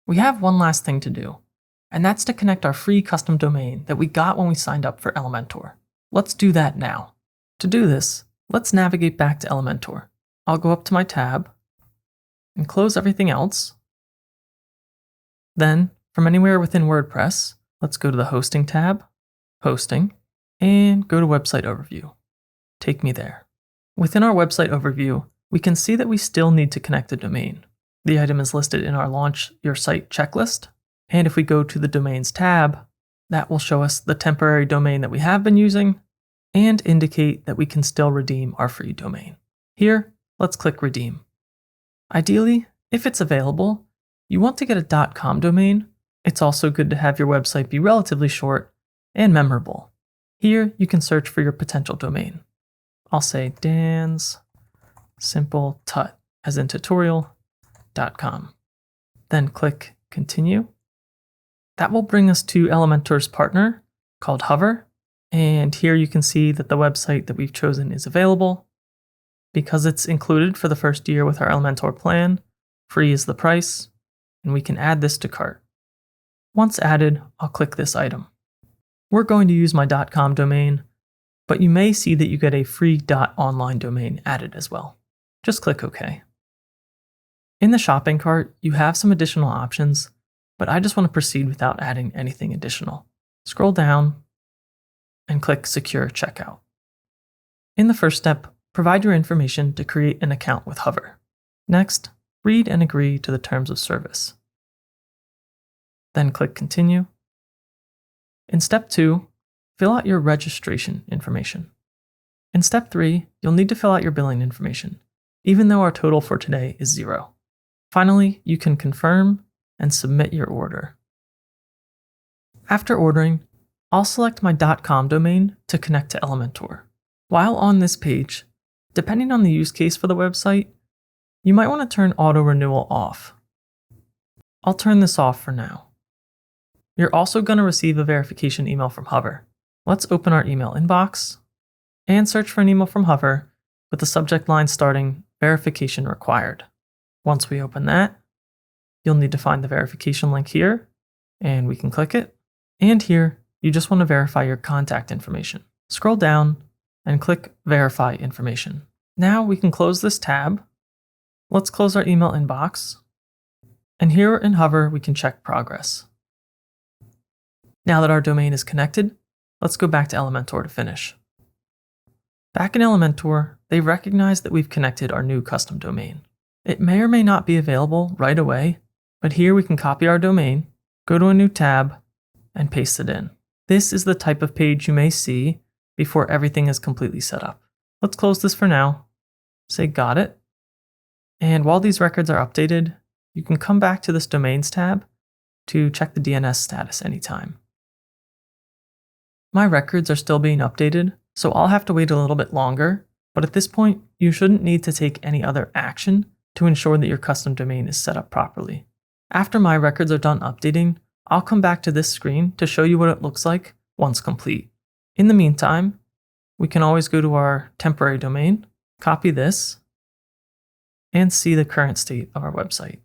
We have one last thing to do, and that's to connect our free custom domain that we got when we signed up for Elementor. Let's do that now. To do this, let's navigate back to Elementor. I'll go up to my tab and close everything else. Then, from anywhere within WordPress, let's go to the Hosting tab, Hosting, and go to Website Overview. Take me there. Within our website overview, we can see that we still need to connect a domain. The item is listed in our Launch Your Site checklist, and if we go to the Domains tab, that will show us the temporary domain that we have been using and indicate that we can still redeem our free domain. Here, let's click Redeem. Ideally, if it's available, you want to get a .com domain. It's also good to have your website be relatively short and memorable. Here, you can search for your potential domain. I'll say Dan's Simple Tut, as in tutorial.com. Then click Continue. That will bring us to Elementor's partner called Hover. And here you can see that the website that we've chosen is available. Because it's included for the first year with our Elementor plan, free is the price, and we can add this to cart. Once added, I'll click this item. We're going to use my .com domain, but you may see that you get a free .online domain added as well. Just click OK. In the shopping cart, you have some additional options, but I just want to proceed without adding anything additional. Scroll down and click Secure Checkout. In the first step, provide your information to create an account with Hover. Next, read and agree to the terms of service. Then click Continue. In step 2, fill out your registration information. In step 3, you'll need to fill out your billing information, even though our total for today is 0. Finally, you can confirm and submit your order. After ordering, I'll select my .com domain to connect to Elementor. While on this page, depending on the use case for the website, you might want to turn auto renewal off. I'll turn this off for now. You're also going to receive a verification email from Hover. Let's open our email inbox and search for an email from Hover with the subject line starting verification required. Once we open that, you'll need to find the verification link here, and we can click it. And here, you just want to verify your contact information. Scroll down and click Verify Information. Now we can close this tab. Let's close our email inbox. And here in Hover, we can check progress. Now that our domain is connected, let's go back to Elementor to finish. Back in Elementor, they recognize that we've connected our new custom domain. It may or may not be available right away, but here we can copy our domain, go to a new tab, and paste it in. This is the type of page you may see before everything is completely set up. Let's close this for now, say got it, and while these records are updated, you can come back to this Domains tab to check the DNS status anytime. My records are still being updated, so I'll have to wait a little bit longer, but at this point, you shouldn't need to take any other action to ensure that your custom domain is set up properly. After my records are done updating, I'll come back to this screen to show you what it looks like once complete. In the meantime, we can always go to our temporary domain, copy this, and see the current state of our website.